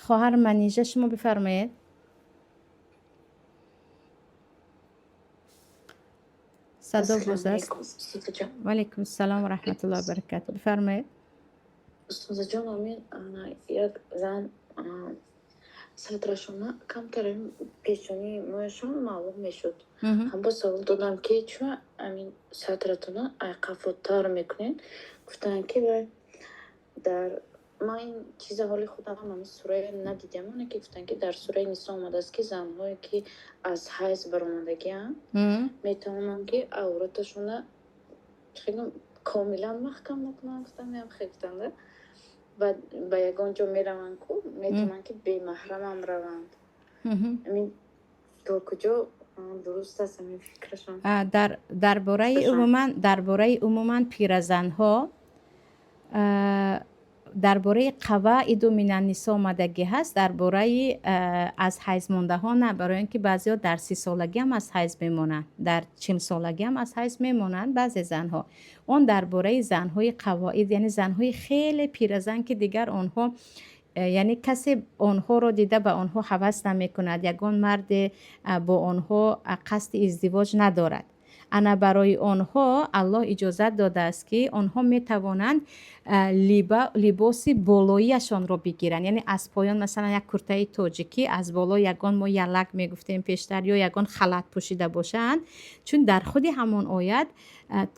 خواهر منیژه شما بفرمایید. صدا السلام باز است. علیکم استاد جان. و علیکم السلام و رحمت الله و برکاته. بفرمایید. استاد جان امین یک زن صدرشون کمتر پیشونی مویشون معلوم میشد. هم با سوال دادم که چون امین صدرتون قفوتر میکنین، گفتن که در ما این چیز حالی خودم هم سوره ندیدم، اونه که گفتن که در سوره نساء آمده است که زنهایی که از حیض برآمدگی هم میتونن که عورتشون خیلی کاملا محکم نکنن، گفتن هم خیلی گفتنده و به یگان جا میروند که میتونن که بی محرم هم روند. امین تا کجا درست است همین فکرشون؟ درباره عموما پیرزنها درباره قواعد من النساء آمدگی هست، درباره از حیض مانده ها نه، برای اینکه بعضیا در 30 سالگی هم از حیض میمونن، در 40 سالگی هم از حیض میمونن بعضی زنها. اون درباره زنهای قواعد، یعنی زنهای خیلی پیرزن که دیگر آنها یعنی کسی آنها رو دیده به آنها هوس نمی کند، یگان مرد با آنها قصد ازدواج ندارد. انا برای آنها الله اجازت داده است که آنها می توانند لباس بالاییشان رو بگیرن، یعنی از پایان مثلا یک کرته تاجیکی از بالا یگان ما یلک می گفتیم پیشتر یا یگان خلط پوشیده باشند، چون در خود همون آیت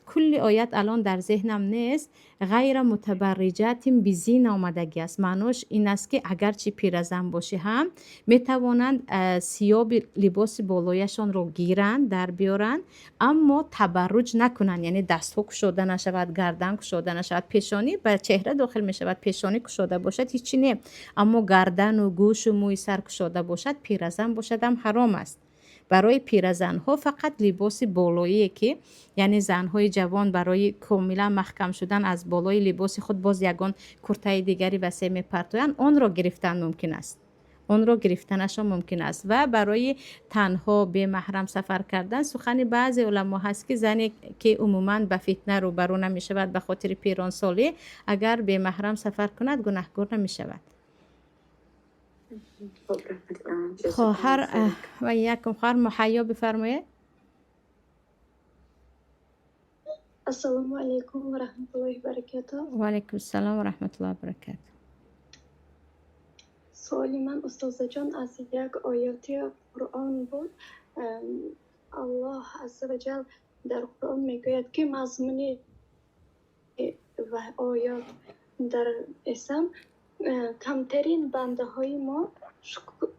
کل آیت الان در ذهنم نیست، غیر متبرجات بزین آمدگی است. معناش این است که اگرچه پیرزن باشه هم می توانند ثیاب لباس بالایشان رو گیرند در بیارن، اما تبرج نکنن، یعنی دست ها کشوده نشود، گردن کشوده نشود، پیشانی به چهره داخل می شود، پیشانی کشوده باشد هیچی نه، اما گردن و گوش و موی سر کشوده باشد، پیرزن باشد هم حرام است. برای پیرزن ها فقط لباس بالایی که یعنی زن های جوان برای کاملا محکم شدن از بالای لباس خود باز یگان کرته دیگری وسیع میپرتویند، اون را گرفتن ممکن است، اون رو گرفتنشان ممکن است. و برای تنها به محرم سفر کردن سخن بعضی علما هست که زنی که عموما به فتنه روبرو نمی شود به خاطر پیران سالی، اگر به محرم سفر کند گناهکار نمی شود. خواهر و یکم خواهر محیا بفرمایید. السلام علیکم و رحمت الله و برکاته. و علیکم السلام و رحمت الله و برکاته. سوال من استاد جان از یک آیاتی قرآن بود. الله عزوجل در قرآن میگوید که مضمون و آیات در اسم کمترین بنده های ما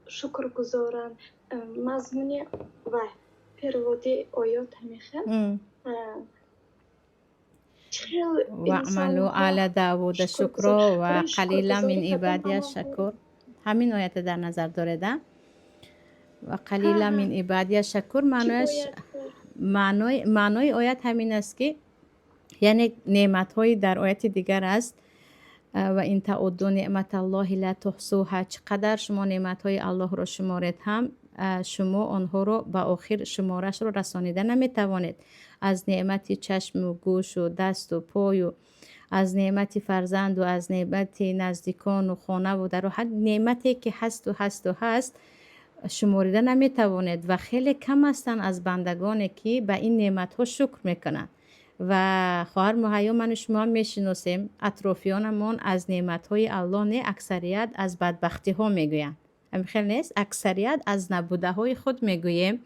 شکر گذارند. مضمون و پرواده آیات میخواد و عملو علی داوود شکر و قلیلا من عبادی شکر. همین آیت در نظر دارده و قلیلا من عبادی شکر. معنای آیت همین است که یعنی نعمت های در آیت دیگر است و این تعدوا نعمت الله لا تحصوها، چقدر شما نعمت های الله را شمارید هم شما آنها رو به آخر شمارش رو رسانیده نمی توانید. از نعمت چشم و گوش و دست و پای و از نعمت فرزند و از نعمت نزدیکان و خانه و در هر نعمتی که هست و هست و هست شماریده نمی توانید و خیلی کم هستند از بندگانی که به این نعمت ها شکر میکنند. و خواهر محیا من شما میشناسیم اطرافیانمون از نعمت های الله نه، اکثریت از بدبختی ها میگویند. خیلی نیست، اکثریت از نبوده های خود میگوییم،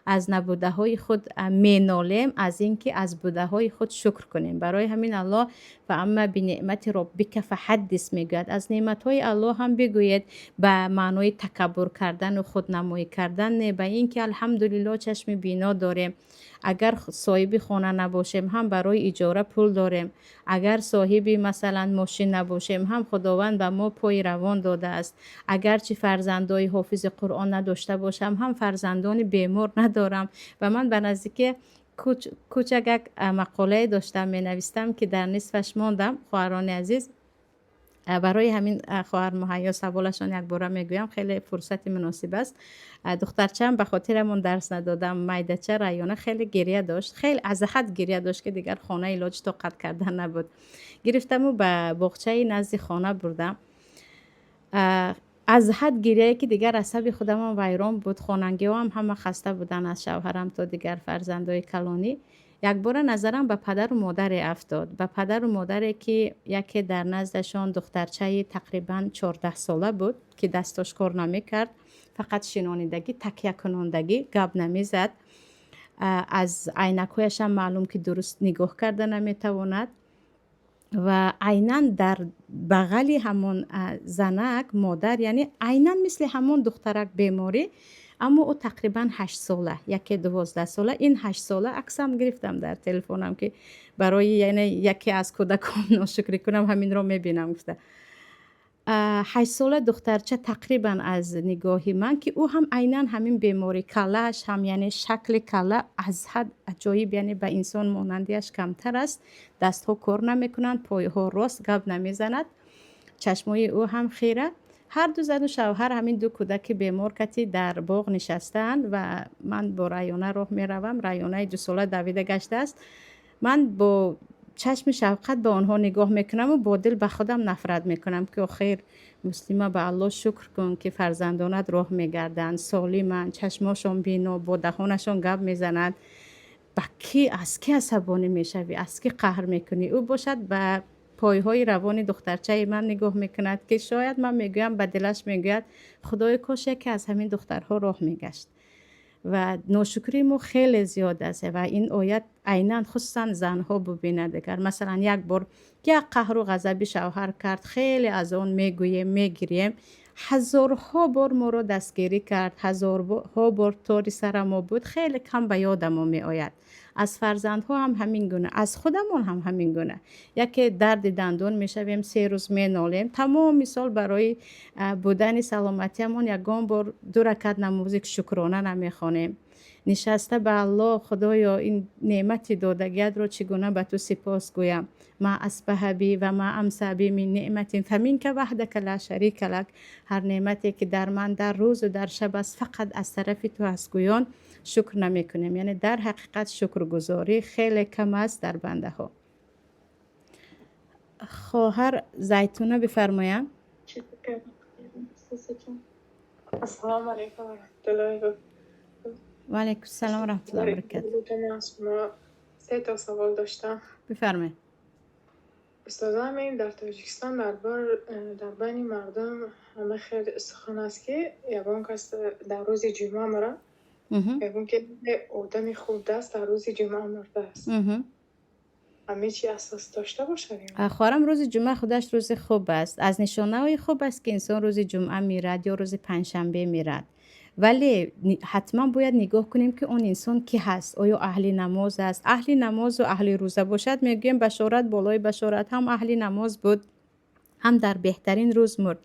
از نبوده های خود مینالیم، از اینکه از بوده های خود شکر کنیم. برای همین الله و اما بنعمت ربک فحدث میگوید، از نعمت های الله هم بگوید، به معنای تکبر کردن و خودنمایی کردن نه، به اینکه الحمدلله چشم بینا داریم، اگر صاحب خانه نباشیم هم برای اجاره پول داریم، اگر صاحب مثلا ماشین نباشیم هم خداوند به ما پای روان داده است، اگر چه فرزندای حافظ قرآن نداشته باشم هم فرزندان بیمار ندارم. و من به نزدیک کوچک مقاله داشتم می نویستم که در نصفش ماندم. خواهران عزیز، برای همین خواهر محیا سوالشان یک باره میگویم، خیلی فرصت مناسب است. دخترچم به خاطرمون درس ندادم، میدچه رایانه خیلی گریه داشت، خیلی از حد گریه داشت که دیگر خانه علاج طاقت کردن نبود. گرفتم و به باغچه نزد خانه بردم. از حد گریه که دیگر عصب خودم ویران بود. خواننده هم همه خسته بودن از شوهرم تا دیگر فرزندای کلانی. یک بار نظرم به پدر و مادر افتاد. به پدر و مادری که یکی در نزدشان دخترچه تقریبا 14 ساله بود که دستش کار نمیکرد، فقط شنانیدگی، تکیه کنندگی، گپ نمیزد، از عینک‌هایش هم معلوم که درست نگاه کرده نمیتواند و عیناً در بغل همون زنک مادر، یعنی عیناً مثل همون دخترک بیماری، اما او تقریبا 8 ساله، یکی 12 ساله. این 8 ساله عکسم گرفتم در تلفنم که برای یعنی یکی از کودکان ناشکری کنم همین رو میبینم. گفته 8 ساله دخترچه تقریبا از نگاهی من که او هم عیناً همین بیماری، کلهش هم یعنی شکل کله از حد عجایب، یعنی به انسان مانندیش کمتر است، دست ها کار نمیکنند، پای ها راست، گپ نمیزند، چشمای او هم خیره. هر دو زن و شوهر همین دو کودک بیمار کتی در باغ نشستند و من با رایانه راه میروم. رایانه 2 ساله دویده گشته است. من با چشم شفقت به آنها نگاه میکنم و با دل به خودم نفرت میکنم که آخر مسلمه به الله شکر کن که فرزندانت راه میگردند، سالمند، چشماشون بینا، با دهانشون گپ میزنند. با کی از کی عصبانی میشوی، از کی قهر میکنی؟ او باشد به پایهای روان دخترچه من نگاه میکند که شاید من میگویم به دلش میگوید خدای کاش که از همین دخترها راه میگشت. و ناشکری ما خیلی زیاد است و این آیت عیناً خصوصا زنها ببیند. اگر مثلا یک بار یک قهر و غضبی شوهر کرد، خیلی از آن میگوییم، میگیریم، هزارها بار ما رو دستگیری کرد، هزارها بار تاری سر ما بود، خیلی کم به یاد ما می آید. از فرزندها هم همین گونه، از خودمون هم همین گونه. یکی درد دندان میشویم 3 روز می نالیم، تمام مثال برای بودن سلامتیمون یگان بار 2 رکعت نماز شکرانه نمیخوانیم. نشسته به الله خدایا این نعمت دادگیت رو چگونه به تو سپاس گویم. ما اصبح بی و ما امسی بی من نعمت فمنک وحدک لا شریک لک. هر نعمتی که در من در روز و در شب است فقط از طرف تو است، گویان شکر نمی کنیم. یعنی در حقیقت شکرگزاری خیلی کم است در بنده ها. خواهر زیتونه بفرمایید. السلام علیکم و رحمت الله و برکاته. و علیکم السلام و رحمت الله و برکاته. از شما 3 سوال داشتم. بفرمایید. استادم این در تاجیکستان در بین مردم همه خیلی سخن است که یگان کس در روز جمعه مرا، یگان که آدم خوب دست در روز جمعه مرده است. همه چی اساس داشته باشه. خواهرم روز جمعه خودش روز خوب است. از نشانه های خوب است که انسان روز جمعه میرد یا روز پنجشنبه میرد. ولی حتما باید نگاه کنیم که اون انسان کی هست. آیا اهل نماز است؟ اهل نماز و اهل روزه باشد میگیم بشارت بالای بشارت، هم اهل نماز بود، هم در بهترین روز مرد.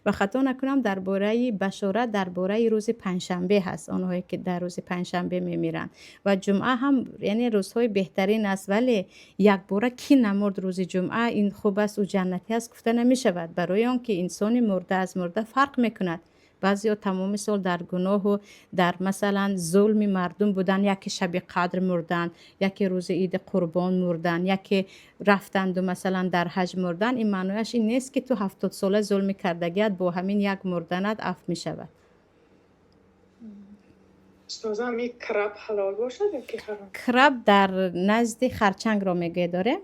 و خطا نکنم درباره بشارت درباره روز پنجشنبه هست، آنهایی که در روز پنجشنبه میمیرند. و جمعه هم یعنی روزهای بهترین است، ولی یک باره کی نمرد روز جمعه این خوب است و جنتی است گفته نمی شود، برای آنکه انسان مرده از مرده فرق میکند. بعضیا تمام سال در گناه و در مثلا ظلم مردم بودن، یکی شب قدر مردن، یکی روز عید قربان مردن، یکی رفتند و مثلا در حج مردن. این معنیش این نیست که تو 70 ساله ظلم کردگیت با همین یک مردنت عفو می شود. استادم یک کرب حلال باشد یا که حرام؟ کرب در نزد خرچنگ را میگه داره.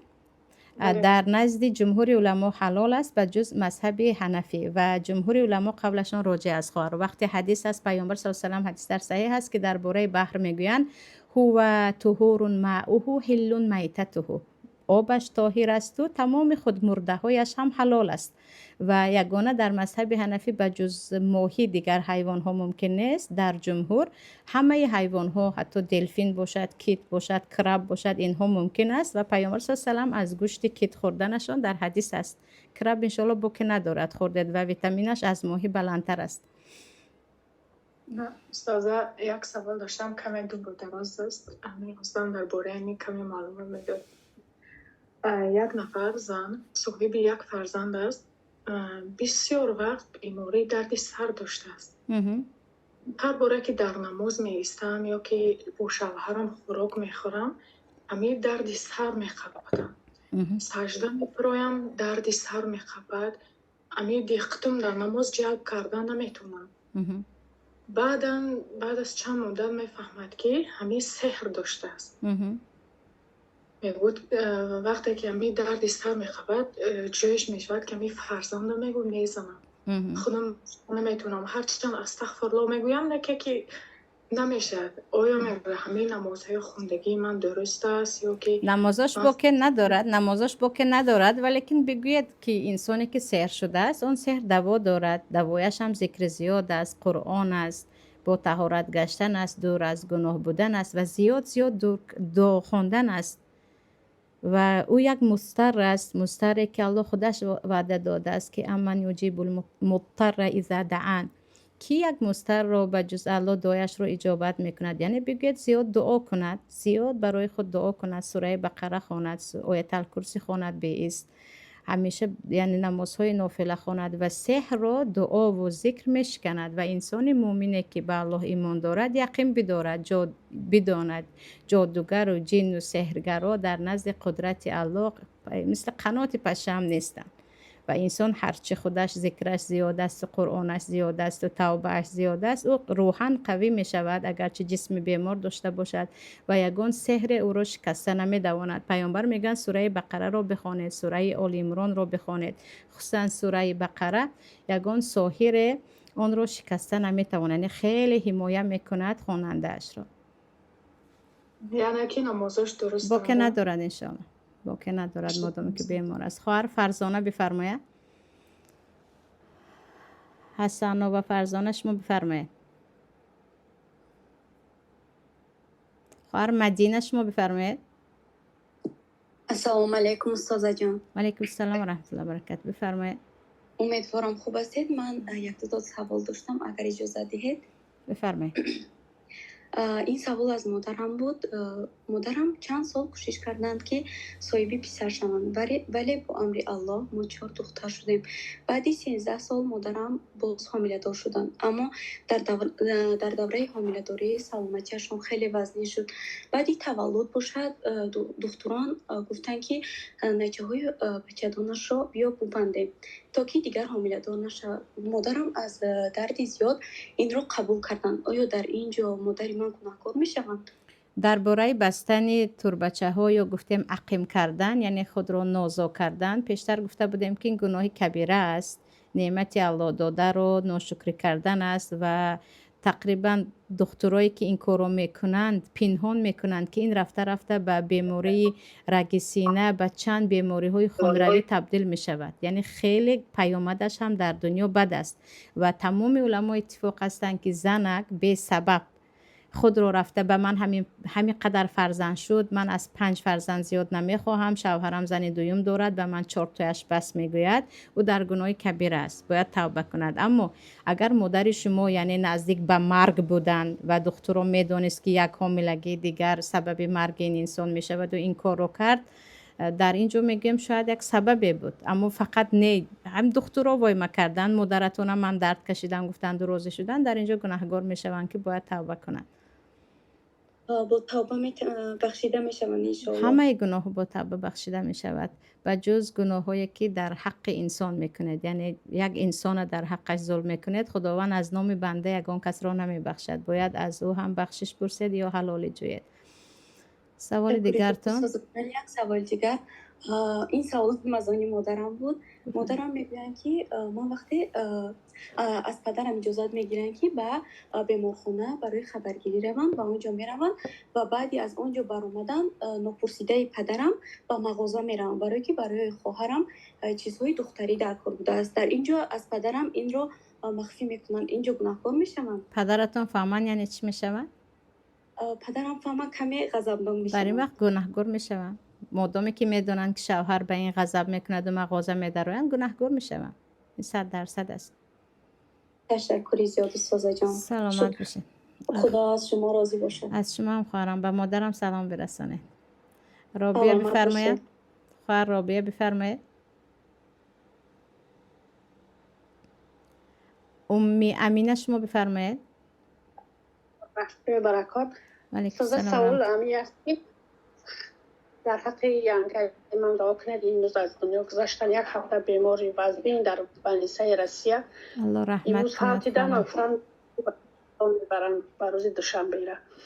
در نزد جمهور علما حلال است به جز مذهب حنفی و جمهور علما قولشان راجع از خواهر. وقتی حدیث است پیامبر صلی الله علیه و آله حدیث در صحیح است که درباره بحر میگویند هو طهور ماؤه حل میتته، آبش طاهر است و تمام خود مرده هایش هم حلال است. و یگانه در مذهب حنفی به جز ماهی دیگر حیوان ها ممکن نیست. در جمهور همه حیوان ها، حتی دلفین باشد، کیت باشد، کرب باشد، اینها ممکن است. و پیامبر صلی الله علیه و آله از گوشت کیت خوردنشان در حدیث است. کرب انشالله بوک ندارد خوردید و ویتامینش از ماهی بلندتر است. استاذه یک سوال داشتم کمی دور دراز است. اصلا درباره این کمی معلومات میده. یک نفر زن صاحب یک فرزند است، بسیار وقت بیماری درد سر داشته است. هر باره که در نماز می ایستم یا که با شوهرم خوراک می خورم همین درد سر می خپد. سجده می پرایم درد سر می خپد. امی دیختم در نماز جلب کردن نمیتونم. بعد از چند مدت میفهمد که همین سحر داشته است. میگود وقتی که امی درد سر میخواد جوش میشود که امی فرزند میگو میزنم. خودم نمیتونم هرچند استغفرالله میگویم که نمیشه. آیا میگه همین نمازهای خوندگی من درست است یا که نمازش با که ندارد ولیکن بگوید که انسانی که سحر شده است اون سحر دوا دارد. دوایش هم ذکر زیاد است، قرآن است، با طهارت گشتن است، دور از گناه بودن است و زیاد دعا خواندن است. و او یک مستر است، مستری که الله خودش وعده داده است که امن یجیب المضطر اذا دعان. کی یک مستر رو به جز الله دعایش رو اجابت میکند؟ یعنی بگید زیاد دعا کند، زیاد برای خود دعا کند، سوره بقره خواند، آیت الکرسی خواند بیست، همیشه یعنی نمازهای نافله خواند و سحر رو دعا و ذکر میشکند. و انسان مؤمنی که به الله ایمان دارد یقین بداند جادوگر و جن و سحرگرا در نزد قدرت الله مثل قنات پشه هم نیستند. و انسان هرچی خودش ذکرش زیاد است و قرآنش زیاد است و توبهش زیاد است او روحاً قوی می شود اگرچه جسم بیمار داشته باشد و یگان سحر او را شکسته نمی تواند. پیامبر میگن سوره بقره را بخوانید، سوره آل عمران را بخوانید، خصوصا سوره بقره یگان ساحر آن را شکسته نمی تواند. یعنی خیلی حمایت میکند خواننده اش را. یعنی که نمازش درست با که ندارد انشاءالله، با که ندارد مادامی که بیمار است. خواهر فرزانه بفرماید. حسن و فرزانه شما بفرمایید. خواهر مدینه شما بفرمایید. السلام علیکم استاد جان. و علیکم السلام و رحمت الله و برکاته. بفرمایید. امیدوارم خوب هستید. من یک دو تا سوال داشتم اگر اجازه دهید. بفرمایید. این سوال از مادرم بود. مادرم چند سال کوشش کردند که صاحب پسر شوند ولی با امر الله ما 4 دختر شدیم. بعد 13 سال مادرم باز حامله‌دار شدند، اما در دوره حامله‌داری سلامتیشون خیلی وزنی شد. بعدی تولد باشد دکتران گفتند که نچه‌های بچه‌دانش را بیا ببندیم تا که دیگر حامله‌دار نشود. مادرم از درد زیاد این را قبول کردند. آیا در اینجا مادر من گناهکار میشوند؟ درباره بستن تربچه‌ها یا گفتیم عقیم کردن یعنی خود را نازا کردن، پیشتر گفته بودیم که این گناه کبیره است. نعمت الله داده رو ناشکری کردن است و تقریبا دکترایی که این کارو میکنند پنهان میکنند که این رفته به بیماری رگ سینه به چند بیماری های خونروی تبدیل میشود. یعنی خیلی پیامدش هم در دنیا بد است و تمام علما اتفاق هستند که زنک به سبب خود رو رفته به من همین قدر فرزند شد، من از 5 فرزند زیاد نمیخواهم، شوهرم زن دوم دارد به من 4 تایش بس میگوید، او در گناه کبیر است، باید توبه کند. اما اگر مادر شما یعنی نزدیک به مرگ بودند و دکتر میدونست که یک حاملگی دیگر سبب مرگ این انسان میشود و این کار رو کرد، در اینجا میگم شاید یک سببی بود، اما فقط نه هم دکترها وای کردن مادرتون من درد کشیدن گفتن روزه شدن، در اینجا گناهکار میشوند که باید توبه کنند. با توبه بخشیده می شوند انشاءالله؟ همه گناه با توبه بخشیده می شود و جز گناه هایی که در حق انسان میکنید، یعنی یک انسان در حقش ظلم میکنید، خداوند از نام بنده یگان کس را نمی بخشد، باید از او هم بخشش پرسید یا حلال جوید. سوال دیگرتون؟ یک سوال دیگر. این سوال مزانی مادرم بود. مادرم میگویند که ما وقتی از پدرم اجازت میگیرن که به بیمارخانه برای خبرگیری روند و اونجا میروند و بعدی از اونجا برآمدن نپرسیده پدرم به مغازه میروند برای که برای خواهرم چیزهای دختری در کار بوده است. در اینجا از پدرم این رو مخفی میکنن. اینجا گناهکار میشوند؟ پدرتون فهمن یعنی چی میشوند؟ پدرم فهمه کمی غضبناک میشوند. در این وقت گناهکار میشوند. مادامی که میدونن که شوهر به این غضب میکند و مغازه میدروند گناهکار میشوند. این 100% است. تشکری زیاد استاد جان. سلامت باشید. خدا از شما راضی باشه. از شما هم خواهرم. به مادرم سلام برسانید. رابعه بفرمایید. خواهر رابعه بفرمایید. امی امینه شما بفرمایید. برکات. علیکم السلام. سوال امی است. در حق یانگای من دعا کنید این روز از دنیا گذاشتن. یک هفته بیماری وزبین در بانیسای روسیه. الله رحمت امروز کند فاتیدن خانم. افتان میبرن بر روز دوشنبه.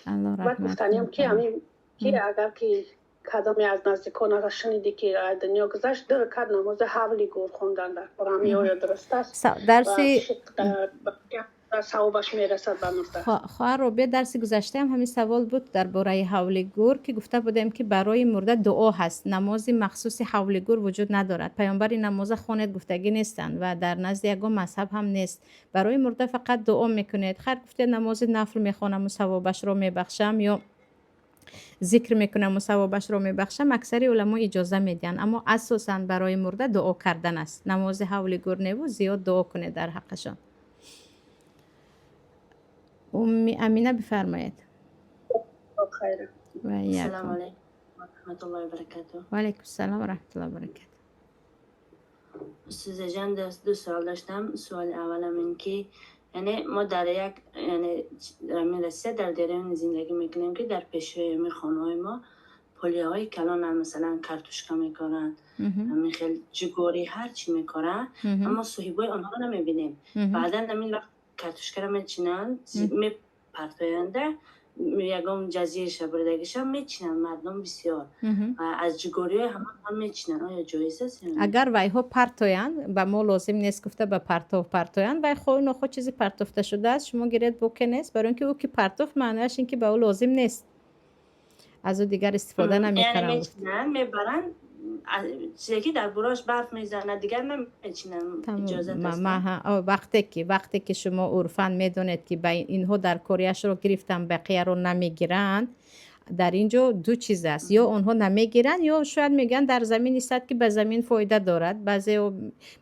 الله بعد رحمت گفتنیم کند که خانم. همین که اگر که کدامی از نزدیکان را شنیدی که از دنیا گذشت، در رکعت نماز حولی گور خوندن در قرآن یا درست است درسی و ثوابش میرسد به مرده. خواهر رابعه درس گذشته هم همین سوال بود درباره حول گور که گفته بودیم که برای مرده دعا هست، نماز مخصوص حول گور وجود ندارد. پیامبر این نماز خواند گفتگی نیستند و در نزد یگان مذهب هم نیست. برای مرده فقط دعا میکنید. خیر گفته نماز نفل میخوانم و ثوابش رو میبخشم یا ذکر میکنم و ثوابش رو میبخشم، اکثر علما اجازه میدن، اما اساسا برای مرده دعا کردن است. نماز حول گور نبود زیاد دعا کنید در حقشان. امینه بفرمایید. خیره. و السلام یکم. علیکم و رحمت الله و برکاته. و علیکم السلام و رحمت الله و برکاته. استاد جان دو سوال داشتم. سوال اولم این که یعنی ما در یک یعنی رسیه در جریان زندگی میکنیم که در پیشوی می خانه‌های ما پلیه‌های کلان هم مثلا کارتوشکا میکنن، همین خیلی جگوری هر چی میکنن، اما صاحبای آنها رو نمیبینیم. بعدا همین وقت کارتوشکا رو میچینن میپرتوینده یکم جزیره شبردگیش هم میچینن مردم بسیار و از جگوری هم میچینن. آیا جایز است؟ اگر وای ها پرتوین به ما لازم نیست گفته به پرتوین وای خود نخود چیزی پرتوفته شده است شما گیرید بوکه نیست، برای اینکه او که پرتوف معنیش این که به او لازم نیست، از او دیگر استفاده نمیکنن. یعنی میچینن میبرن چیزی که در براش برف میزنن دیگر نمیچینن. اجازت است؟ وقتی که شما عرفاً میدونید که اینها در کوریاش رو گرفتن بقیه رو نمیگیرن، در اینجا دو چیز است، یا اونها نمیگیرن یا شاید میگن در زمین است که به زمین فایده دارد، بعضی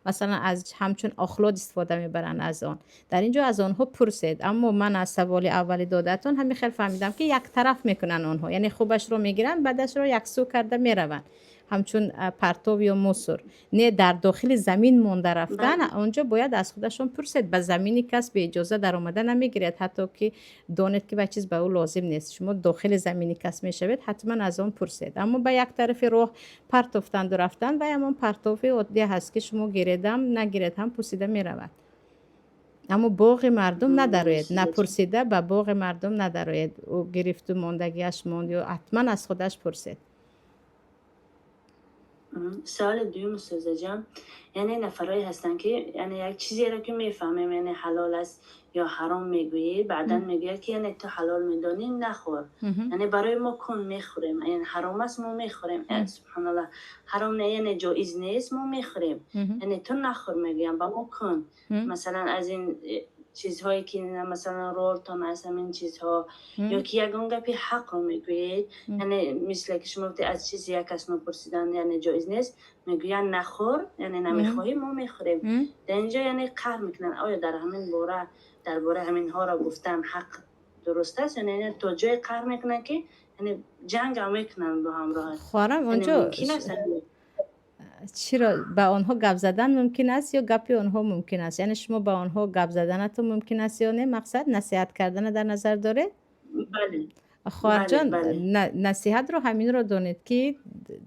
مثلا از همچون اخلاد استفاده میبرن از آن. در اینجا از آنها پرسید. اما من از سوال اولی دادتون همین خیلی فهمیدم که یک طرف میکنن آنها، یعنی خوبش رو میگیرن بعدش رو یک سو کرده میرون همچون پرتو یا موسور، نه در داخل زمین مونده رفتن. اونجا باید از خودشون پرسید. به زمینی کس به اجازه در آمده نمیگیرد، حتی که دانید که به چیز به او لازم نیست. شما داخل زمینی کس میشوید حتما از اون پرسید. اما به یک طرف راه پرتوفتند و رفتن و همون پرتوفی عادی هست که شما گیریدم نگیرید هم پوسیده میرود. اما باغ مردم ندارید، نپرسیده به باغ مردم ندارید. او گرفت و ماندگیش موند یا حتما از خودش پرسید. سوال دوم استاد جان، یعنی نفرایی هستن که یعنی یک چیزی را که میفهمیم یعنی حلال است یا حرام میگویی، بعدا میگه که یعنی تو حلال میدونی نخور، یعنی برای ما کن میخوریم، یعنی حرام است ما میخوریم. سبحان الله، حرام نه یعنی جایز نیست ما میخوریم، یعنی تو نخور میگم با ما کن. مثلا از این چیزهایی که مثلا رولتون از همین چیزها یا که یکان گپی حق رو میگویید، یعنی مثل که شما از چیزی یک کس نپرسیدن یعنی جایز نیست میگوین نخور، یعنی نمیخواهیم ما میخوریم. در اینجا یعنی قهر میکنن. آیا در همین باره درباره همین ها را گفتم حق درست است؟ یعنی تو جای قهر میکنن که یعنی جنگ هم میکنن با همراه خوارم اونجا چرا به آنها گپ زدن ممکن است یا گپی آنها ممکن است؟ یعنی شما به آنها گپ زدنتون ممکن است یا نه؟ مقصد نصیحت کردن در نظر داره؟ بله. خواهر جان نصیحت رو همین رو دانید که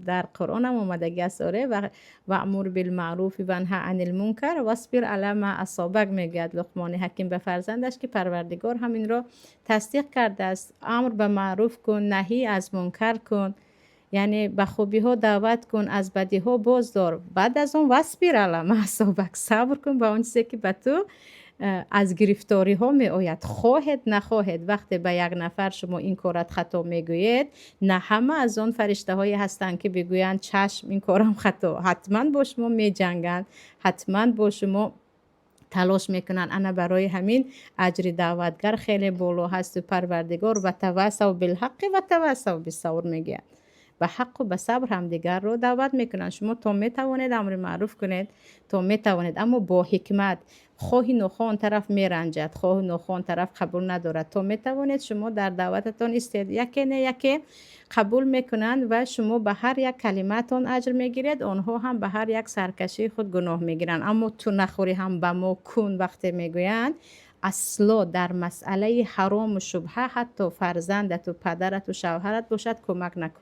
در قرآن هم اومدگی است و امر بالمعروف و نهی عن المنکر و اصبر علی ما اصابک میگد لقمان حکیم به فرزندش که پروردگار همین رو تصدیق کرده است. امر به معروف کن، نهی از منکر کن، یعنی به خوبی ها دعوت کن، از بدی ها باز دار. بعد از اون واصبر علی ما اصابک، صبر کن به اون چیزی که به تو از گرفتاری ها می آید، خواهد نخواهد. وقتی به یک نفر شما این کارت خطا میگویید، نه همه از اون فرشته هایی هستند که بگویند چشم این کارم خطا، حتما با شما می جنگند، حتما با شما تلاش میکنن. انا برای همین اجر دعوتگر خیلی بالا هست. پروردگار و تواصوا بالحق و تواصوا بالصبر میگه، به حق و به صبر هم دیگر رو دعوت میکنن. شما تا میتوانید امر معروف کنید، تا میتوانید، اما با حکمت. خواهی نخواه طرف میرنجد، خواهی نخواه طرف قبول ندارد، تا میتوانید شما در دعوتتان استید. یکی نه یکی قبول میکنند و شما به هر یک کلمتان اجر میگیرید، آنها هم به هر یک سرکشی خود گناه میگیرند. اما تو نخوری هم به ما کن وقتی میگویند، اصلا در مسئله حرام و شبهه حتی فرزندت و پدرت و شوهرت باشد کمک نکن.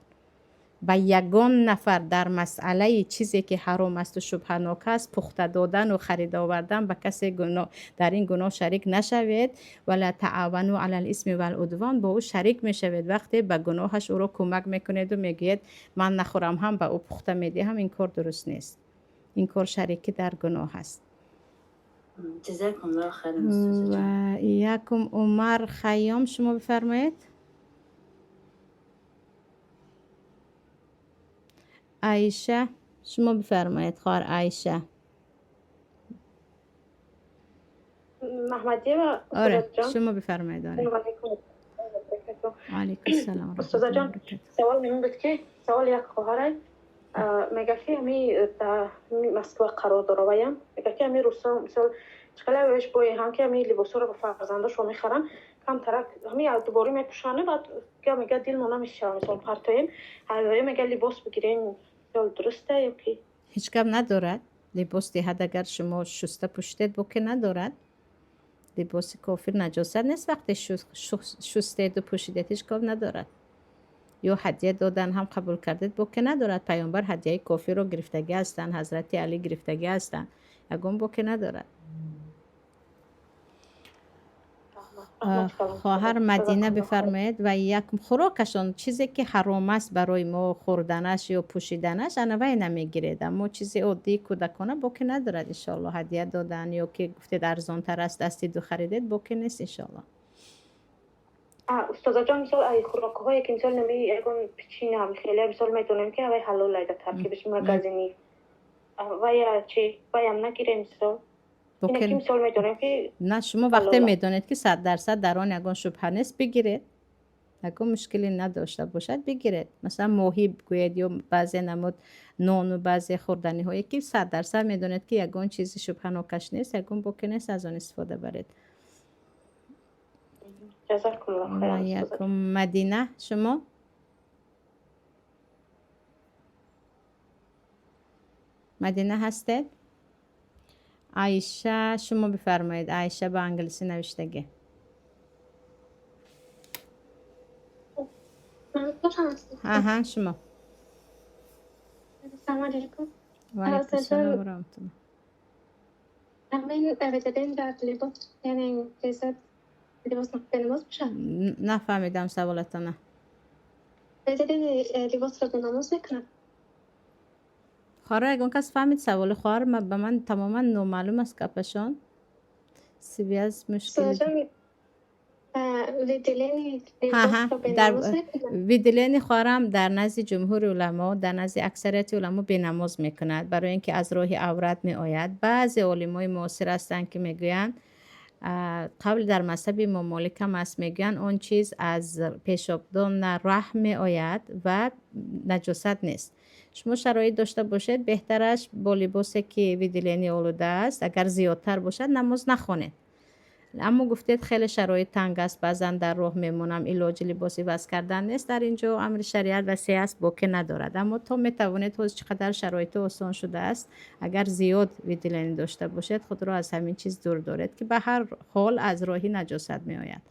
به یگان نفر در مسئله چیزی که حرام است و شبهناک است پخته دادن و خرید آوردن به کسی گناه در این گناه شریک نشوید. ولا تعاونوا علی الاثم والعدوان، با او شریک میشوید وقتی به گناهش او را کمک میکنید و میگید من نخورم هم به او پخته میدهم. این کار درست نیست، این کار شریکی در گناه است. جزاکم الله خیر. و یکم عمر خیام، شما بفرمایید. عایشه شما بفرمایید. خواهر عایشه. محمدی و آره جان شما بفرمایید. آره علیکم السلام. استاد جان سوال من بود که سوال یک خواهر میگه که می در مسکو قرار داره ویم میگه که می روسا مثلا چقدر ویش بای هم که می لباسا رو به فرزندش رو میخرن کم ترک همی دوباره میپوشانه بعد که میگه دل مونم میشه مثلا پرتایم هر میگه لباس بگیرین درسته یا کی؟ هیچ کم ندارد لباس دهد اگر شما شسته پوشیدید بوکه ندارد. لباس کافر نجاست نیست وقتی شستید و پوشیدید هیچ کم ندارد. یا هدیه دادن هم قبول کردید بوکه ندارد. پیامبر هدیه کافر رو گرفتگی هستند، حضرت علی گرفتگی هستند، یگان بوکه ندارد. خواهر مدینه بفرمایید. و یک خوراکشان چیزی که حرام است برای ما خوردنش یا پوشیدنش انوی نمیگیرید، اما چیزی عادی کودکانه بوکه ندارد. انشالله هدیه دادن یا که گفتید ارزان تر است دستی دو خریدید بوکه نیست انشالله. استاد جان مثال ای خوراک هایی که مثال نمی یکون پیچینه هم خیلی مثال میدونم که اوی حلال ایده ترکیبش مگزینی و یا چی و هم نگیره مثال اینه که مثال میدونم که نه شما وقتی میدونید که 100% در آن یگان شبهه نیست بگیرید، یگان مشکلی نداشته باشد بگیرید. مثلا ماهی بگوید یا بعضی نمود نان و بعضی خوردنی هایی که 100% میدونید که یگان چیزی شبهه ناکش نیست یگان بوکه نیست از آن استفاده برید. جزاکم الله خیر. یکم مدینه شما مدینه هستید؟ عایشه شما بفرمایید. عایشه به انگلیسی نوشتگی. ها شما. السلام علیکم. و علیکم السلام و رحمت الله. من بدین در لباس یعنی جزد لباس نماز بشن؟ نفهمیدم سوالتانه. بدین لباس رو نماز میکنن؟ خواهر اگه کس فهمید سوال خواهر به من تماما نامعلوم است کپشان سیبی از مشکلی ویدلینی خواهرم در نزد جمهور علما در نزد اکثریت علما به نماز میکند برای اینکه از راه عورت می آید. بعضی علمای معاصر هستند که میگویند قبل در مذهب امام مالک هم است میگویند اون چیز از پیشابدان رحم می آید و نجاست نیست. شما شرایط داشته باشید بهترش با لباسی که ویدلینی آلوده است اگر زیادتر باشد نماز نخوانید. اما گفتید خیلی شرایط تنگ است بعضا در راه میمونم علاج لباسی وضع کردن نیست. در اینجا امر شریعت وسیع است بوکه ندارد، اما تو میتوانید حوض چقدر شرایط آسان شده است اگر زیاد ویدلینی داشته باشید خود را از همین چیز دور دارید که به هر حال از راهی نجاست می آید.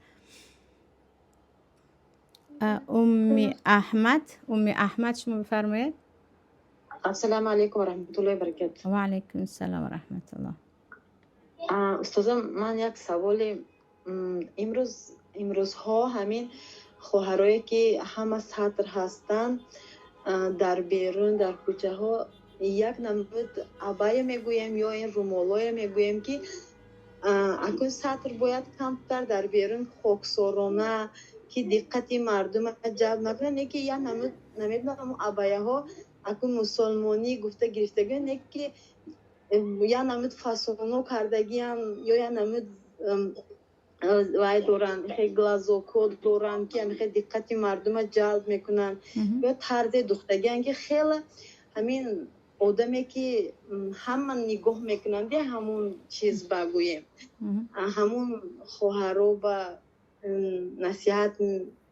ام احمد شما بفرمایید. السلام علیکم و رحمت الله و برکاته. و علیکم السلام و رحمت الله. استادم من یک سوال امروز ها همین خواهرایی که همه سطر هستند در بیرون در کوچه ها یک نمود عبایه میگویم یا این رومالای میگویم که اکن سطر باید کمتر در بیرون خاکسارانه که دقت مردم جلب نکنن. یکی یا نمیدونم عبایه ها اکن مسلمانی گفته گرفتگی نه که یا نمود فاسونو کردگی هم یا نمود وای دوران خیلی گلازوکود دوران که خیلی دقت مردم جلب میکنن یا طرز دختگی که خیلی همین آدمی که همه نگاه میکنن ده همون چیز بگویم همون خواهرو با نصیحت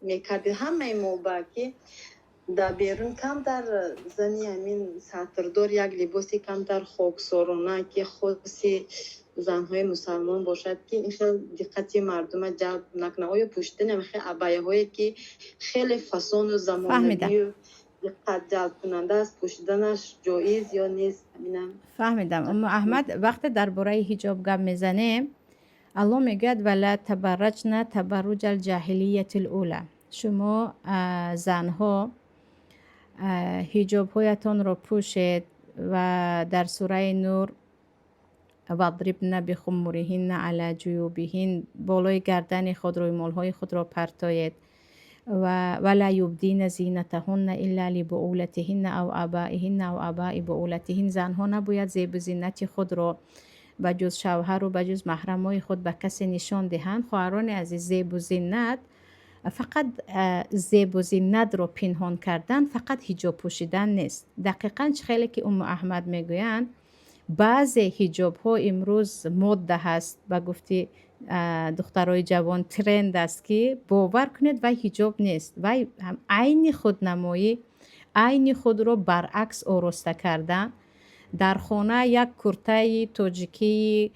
میکردی همه ما با که در بیرون کم در زنی همین سطردار یک لباسی کم در خاکسارانه که خاصی زنهای مسلمان باشد که این خیلی دقت مردم جلب نکنه. آیا پوشیدن خیلی عبایه هایی که خیلی فسان و زمانبی و دقت جلب کننده است، پوشیدنش جایز یا نیست؟ همینم. فهمیدم. اما احمد وقت درباره حجاب گپ میزنه، الله میگوید ولا تبرجن تبرج الجاهلیت الاولی. شما زنها حجاب هایتان را پوشید و در سوره نور واضربن بخمرهن علی جیوبهن، بالای گردن خود روی مالهای خود را پرتایید و ولا یبدین زینتهن الا لبعولتهن او آبائهن او آباء بعولتهن. زنها نباید زیب و زینت خود را بجز شوهر و بجز محرمای خود به کسی نشان دهند. خواهران عزیز، زیب و زینت فقط زیب و زینت رو پنهان کردن فقط حجاب پوشیدن نیست. دقیقاً خیلی که ام احمد میگویند بعضی حجاب ها امروز مد هست، با گفتی دخترای جوان ترند است که باور کنید وای حجاب نیست، وای عین خودنمایی، عین خود رو برعکس آراسته کردن. در خانه یک کرته تاجیکی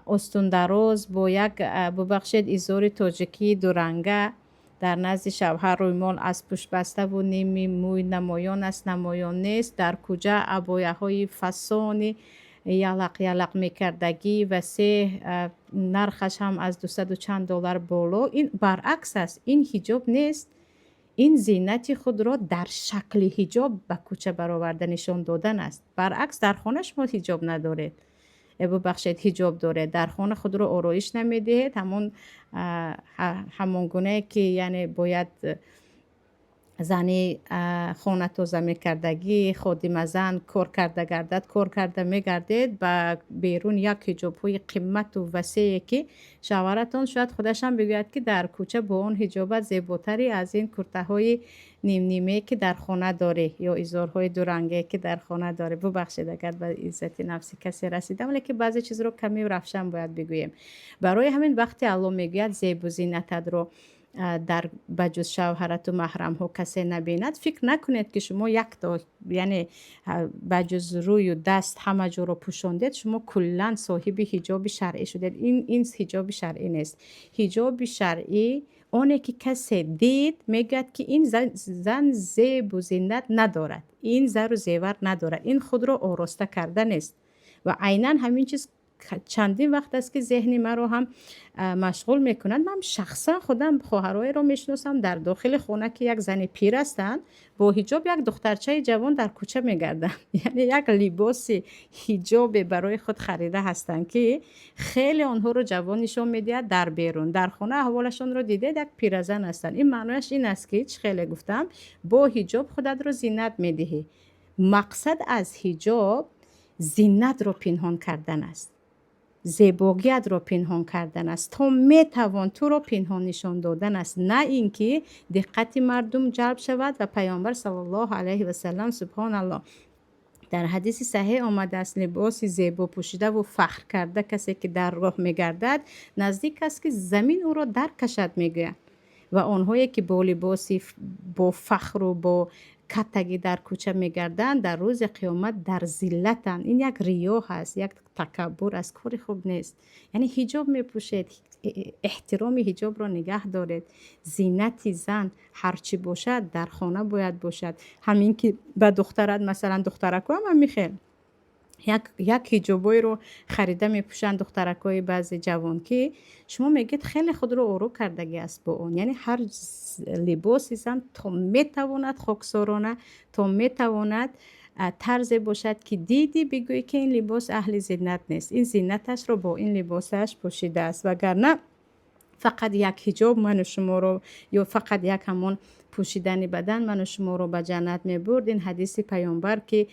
استوندراز با یک ببخشید ازار تاجیکی دورنگه در نزد شوهر روی مال از پشت بسته و نیمی موی نمایان است نمایان نیست، در کجا عبایه های فسانی یلق یلق میکردگی و نرخش هم از 200 و چند دلار بالا. این برعکس است، این حجاب نیست، این زینت خود را در شکل حجاب به کوچه برآورده نشان دادن است. برعکس در خانه شما حجاب ندارید، ببخشید حجاب داره، در خانه خود رو آرایش نمیدهید، همون گونه که یعنی باید زنی خانه تازه میکردگی خادم زن کار کرده گردد، کار کرده میگردید با بیرون یک حجاب های قیمت و وسیعی که شوهرتان شاید خودش هم بگوید که در کوچه با اون حجابت زیباتری از این کرته های نیم نیمه که در خانه داره یا ازارهای دورنگه که در خانه داره. ببخشید اگر به عزت نفسی کسی رسیدم، ولی که بعضی چیز رو کمی و رفشن باید بگویم. برای همین وقتی الله میگوید زیب و زینتت رو در بجز شوهرت و محرم ها کسی نبیند، فکر نکنید که شما یک تا یعنی بجز روی و دست همه جا رو پوشاندید شما کلا صاحب حجاب شرعی شدید. این حجاب شرعی نیست. حجاب شرعی اونه که کسی دید میگد که این زن زیب و زینت ندارد، این زر و زیور ندارد، این خود رو آراسته کرده نیست. و عیناً همین چیز چندین وقت است که ذهن من رو هم مشغول میکنند. من شخصا خودم خواهرای رو میشناسم در داخل خونه که یک زن پیر هستند با حجاب یک دخترچه جوان در کوچه میگردن، یعنی یک لباس حجاب برای خود خریده هستند که خیلی آنها رو جوان نشان میده. در بیرون در خونه احوالشون رو دیده یک پیرزن هستند. این معنیش این است که خیلی گفتم با حجاب خودت رو زینت میدهی. مقصد از حجاب زینت رو پنهان کردن است، زیباگیت رو پنهان کردن است، تا میتوان تو رو پنهان نشان دادن است، نه اینکه دقت مردم جلب شود. و پیامبر صلی الله علیه و سلم سبحان الله در حدیث صحیح آمده است لباس زیبا پوشیده و فخر کرده کسی که در راه میگردد نزدیک است که زمین او را در کشد میگوید. و آنهایی که با لباسی با فخر و با کتگی در کوچه میگردن در روز قیامت در ذلتن. این یک ریا هست، یک تکبر از کار خوب نیست. یعنی حجاب میپوشید، احترام حجاب را نگه دارید. زینت زن هرچی باشد در خانه باید باشد. همین که به دخترت مثلا دخترک هم میخیر یک حجابای رو خریده میپوشن دخترکای بعضی جوان که شما میگید خیلی خود رو اورو کردگی است با اون. یعنی هر لباسی زن تا میتواند خاکسارانه، تا میتواند طرز باشد که دیدی بگویی که این لباس اهل زینت نیست، این زینتش رو با این لباسش پوشیده است. وگرنه فقط یک حجاب من و شما رو یا فقط یک همون پوشیدن بدن من و شما رو به جنت میبرد. این حدیث پیامبر که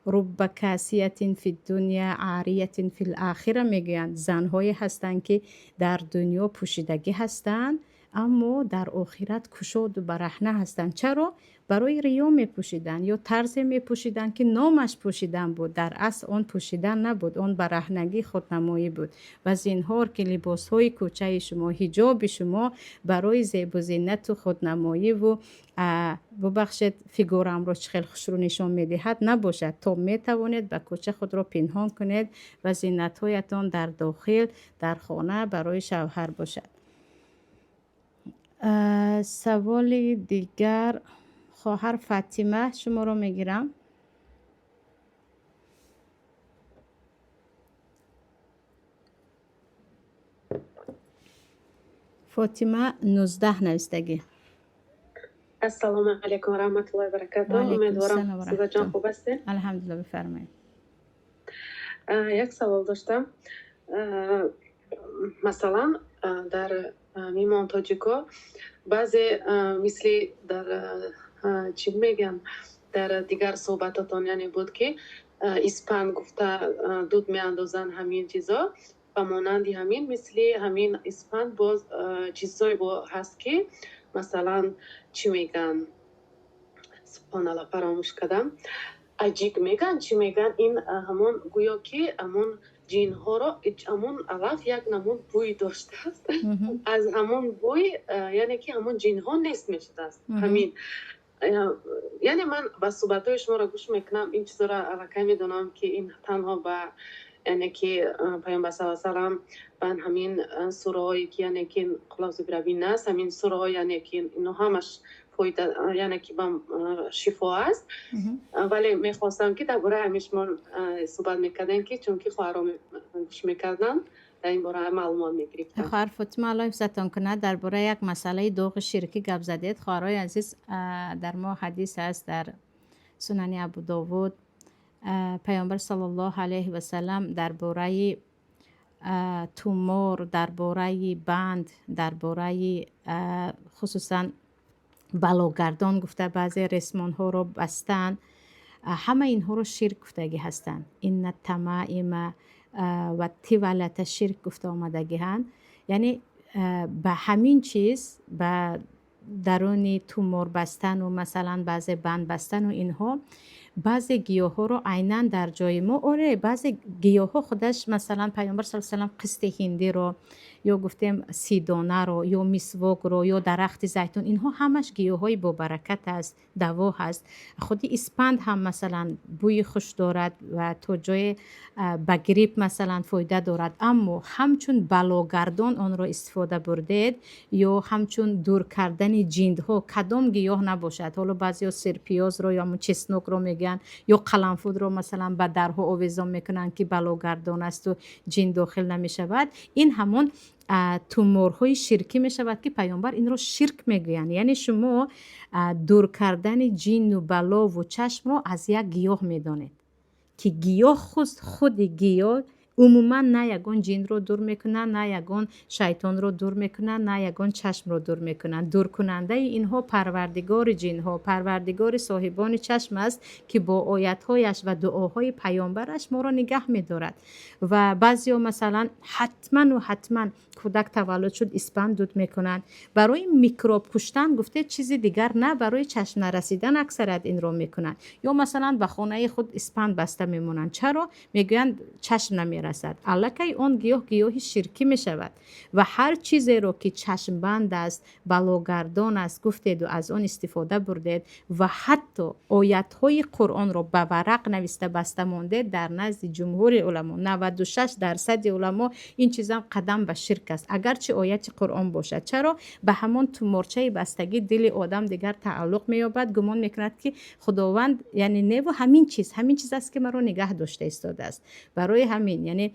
رب کاسیت فی الدنیا عاریت فی الاخره میگویند زنهایی هستند که در دنیا پوشیدگی هستند اما در آخرت کشاد و برهنه هستند. چرا؟ برای ریا می پوشیدن یا طرز می پوشیدن که نامش پوشیدن بود، در اصل آن پوشیدن نبود، آن برهنگی خودنمایی بود. و زینهار که لباس های کوچه شما، حجاب شما برای زیب و زینت و خودنمایی و ببخشید فیگورم رو خیلی خوش رو نشان میدهد نباشد، تا می توانید به کوچه خود رو پنهان کنید و زینت هایتان در داخل در خانه برای شوهر باشد. سوال دیگر خواهر فاطمه شما رو میگیرم. فاطمه 19 نوشتگی. السلام علیکم و رحمت الله و برکاته. علیکم امیدوارم السلام و سودا جان رحمت خوب هستین. الحمدلله. بفرمایید. یک سوال داشتم. مثلا در میمون تاجیکا بعضی مثل در چی میگن در دیگر صحبتاتون یعنی بود که اسپند گفته دود میاندازن همین چیزا و مانندی همین مثل همین اسپند باز چیزایی با هست که مثلا چی میگن سبحان الله فراموش کردم عجیب میگن چی میگن این همون گویا که همون جین ها را همون علف یک نمون بوی داشته است از همون بوی یعنی که همون جین ها نیست میشده است همین یعنی من با صحبت های شما را گوش میکنم این چیزا را علکه میدونم که این تنها با یعنی که پیامبر صلی الله علیه و سلم بن همین سوره هایی که یعنی که خلاص برابین است همین سوره ها یعنی که اینو همش فایده یعنی که با شفا است ولی میخواستم که درباره همیش ما صحبت میکردن که چون که خواهرام گوش میکردن در این باره معلومات میگرفتن. خواهر فاطمه الله حفظتان کنه درباره یک مسئله دوغ شرکی گپ زدید. خواهرای عزیز در ما حدیث است در سنن ابو داود پیامبر صلی الله علیه و سلم درباره تومور، درباره بند، درباره خصوصا بلاگردان گفته بعضی رسمان ها رو بستن، همه اینها رو شرک گفتگی هستند. این التمائم و تولت شرک گفته آمدگی هستند. یعنی به همین چیز به درونی تومور بستن و مثلا بعضی بند بستن و اینها بعضی گیاه ها رو عیناً در جای ما بعضی گیاه ها خودش مثلا پیامبر صلی الله علیه و سلم قسط هندی رو یا گفتیم سیدانه رو یا مسواک رو یا درخت زیتون اینها همش گیاهای با برکت است، دوا هست. خودی اسپند هم مثلا بوی خوش دارد و تو جای بگریپ مثلا فایده دارد، اما همچون بلاگردان آن را استفاده بردید یا همچون دور کردن جیندها کدام گیاه نباشد. حالا بعضیا سرپیاز رو یا چسنوک رو میگن یا قرنفل رو مثلا به درها آویزان میکنن که بلاگردان است و جین داخل نمیشود. این همون تومورهای شرکی می شود که پیامبر این رو شرک میگویند. یعنی شما دور کردن جین و بلا و چشم رو از یک گیاه میدانید که گیاه خود گیاه عموما نه یگان جین رو دور میکنن، نه یگان شیطان رو دور میکنن، نه یگان چشم رو دور میکنن. دور کننده اینها پروردگار جین ها، پروردگار صاحبان چشم است که با آیت هایش و دعاهای پیامبرش ما را نگه میدارد. و بعضیا مثلا حتما کودک تولد شد اسپند دود میکنن برای میکروب کشتن، گفته چیزی دیگر نه، برای چشم نرسیدن اکثریت این رو میکنن. یا مثلا به خانه خود اسپند بسته میمونن. چرا؟ میگویند چشم نمیرسد. الکی اون گیاهی شرکی میشود و هر چیزی رو که چشم بند است، بلاگردان است گفتید و از آن استفاده بردید و حتی آیت های قرآن رو به ورق نوشته بسته مونده، در نزد جمهور علما 96% علما این چیزا قدم به شرک است اگرچه آیت قرآن باشد. چرا؟ به همون تومورچه بستگی دل آدم دیگر تعلق مییابد، گمان میکند که خداوند یعنی نه و همین چیز است که مرا نگه داشته ایستاده است. برای همین یعنی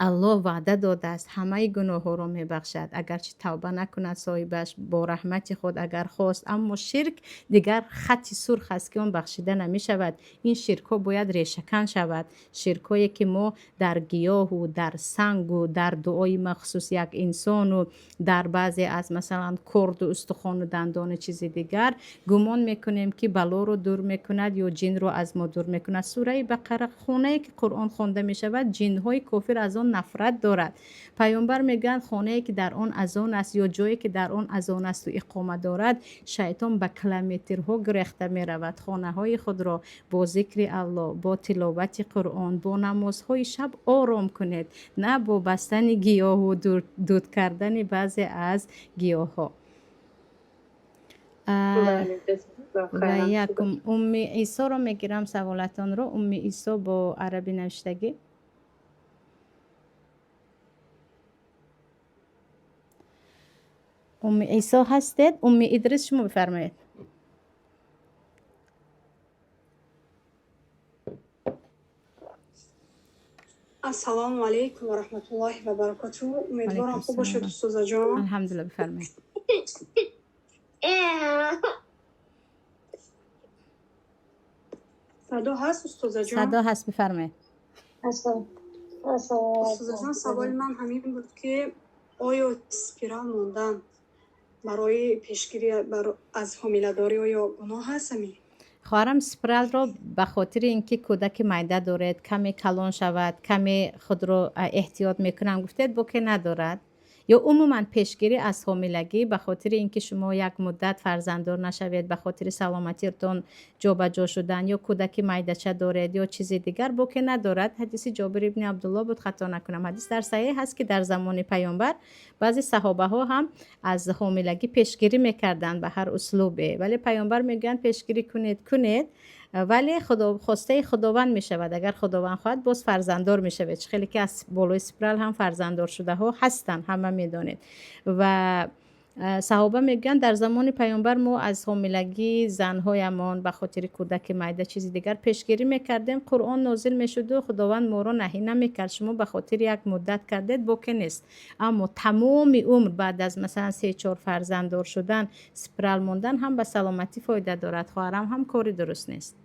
الله وعده داده است همه گناه ها را میبخشد اگرچه توبه نکند صاحبش با رحمت خود اگر خواست. اما شرک دیگر خط سرخ است که اون بخشیده نمی شود. این شرک ها باید ریشه‌کن شود. شرک هایی که ما در گیاه و در سنگ و در دعای مخصوص یک انسان و در بعضی از مثلا کرد و استخوان و دندان چیز دیگر گمان میکنیم که بلا رو دور میکند یا جن رو از ما دور میکند. سوره بقره خونه که قرآن خوانده می شود جن های کافر از آن نفرت دارد. پیامبر میگن خانه‌ای که در آن اذان است یا جایی که در آن اذان است و اقامه دارد شیطان به کیلومترها گریخته میرود. خانه‌های خود را با ذکر الله، با تلاوت قرآن، با نمازهای شب آرام کنید، نه با بستن گیاه و دود کردن بعضی از گیاه‌ها. و یکم ام عیسی رو میگیرم سوالتان رو. ام عیسی با عربی نوشتگی. ام عیسی هستید؟ ام ادریس شما بفرمایید. السلام علیکم و رحمت الله و برکاته. امیدوارم خوب باشید استاد جان. الحمدلله بفرمایید. صدا هست استاد جان؟ صدا هست بفرمایید. استاد جان سوال من همین بود که آیا اسپیرال موندن برای پیشگیری از حامله‌داری آیا گناه هست می؟ خواهرم سپرال رو به خاطر اینکه کودک معده دارد کمی کلان شود کمی خود رو احتیاط میکنم گفتید بو که ندارد یا عموما پیشگیری از حاملگی به خاطر اینکه شما یک مدت فرزنددار نشوید به خاطر سلامتیتون جابجا شدن یا کودک معده‌چه دارد یا چیز دیگر بو که ندارد. حدیث جابر ابن عبدالله بود خطا نکنم حدیث در صحیح هست که در زمان پیامبر بعضی صحابه ها هم از حاملگی پیشگیری میکردن به هر اسلوبه ولی پیامبر میگن پیشگیری کنید ولی خواسته خداوند می شود. اگر خداوند خواهد باز فرزنددار می شود. خیلی که از بالای سپرال هم فرزنددار شده ها هستن همه می دانید و صحابه میگن در زمان پیامبر ما از حاملگی زنهایمان به خاطر کودک معده چیزی دیگر پیشگیری میکردیم. قرآن نازل میشد و خداوند ما را نهی نمیکرد شما به خاطر یک مدت کردید بوکه نیست اما تمام عمر بعد از مثلا 3-4 فرزنددار شدن سپرال موندن هم به سلامتی فایده دارد. خواهرم هم کاری درست نیست.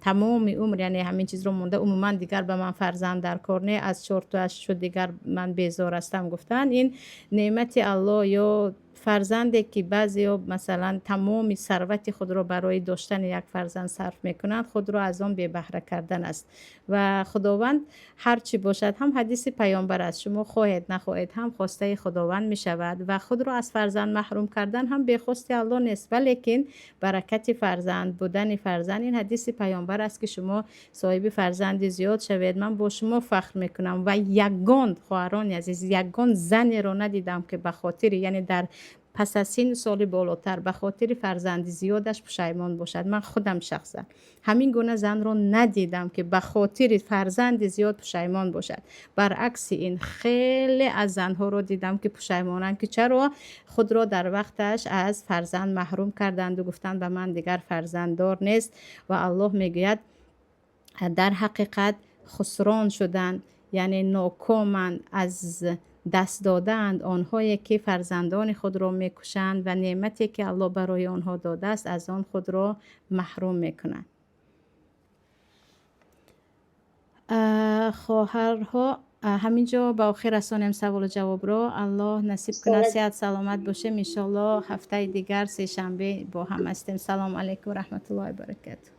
تمام عمر یعنی همین چیز رو مونده عموما دیگر به من فرزند در کار نه از 4 تا شد دیگر من بیزار هستم گفتن این نعمت الله یا فرزندی که بعضی مثلا تمام ثروت خود رو برای داشتن یک فرزند صرف میکنند خود رو از آن بی بهره کردن است و خداوند هر چی باشد هم حدیث پیامبر است شما خواهید نخواهید هم خواسته خداوند می شود و خود رو از فرزند محروم کردن هم به خواست الله نیست ولیکن برکت فرزند بودن فرزند این حدیث پیامبر است که شما صاحب فرزند زیاد شوید. من با شما فخر میکنم و یگان خواهران عزیز یگان زنی رو ندیدم که به خاطر یعنی در پس از این سال بالاتر به خاطر فرزند زیادش پشیمان باشد. من خودم شخصا همین گونه زن رو ندیدم که به خاطر فرزند زیاد پشیمان باشد. برعکس این خیلی از زنها رو دیدم که پشیمانند که چرا خود را در وقتش از فرزند محروم کردند و گفتند به من دیگر فرزنددار نیست و الله میگوید در حقیقت خسران شدند یعنی ناکامند از دست دادند آنهایی که فرزندان خود را میکشند و نعمتی که الله برای آنها داده است از آن خود را محروم میکنند. خواهرها همینجا با آخر رسانیم سوال و جواب را. الله نصیب کنه صحت سلامت باشیم ان شاء الله هفته دیگر سه شنبه با هم هستیم. سلام علیکم و رحمت الله و برکاته.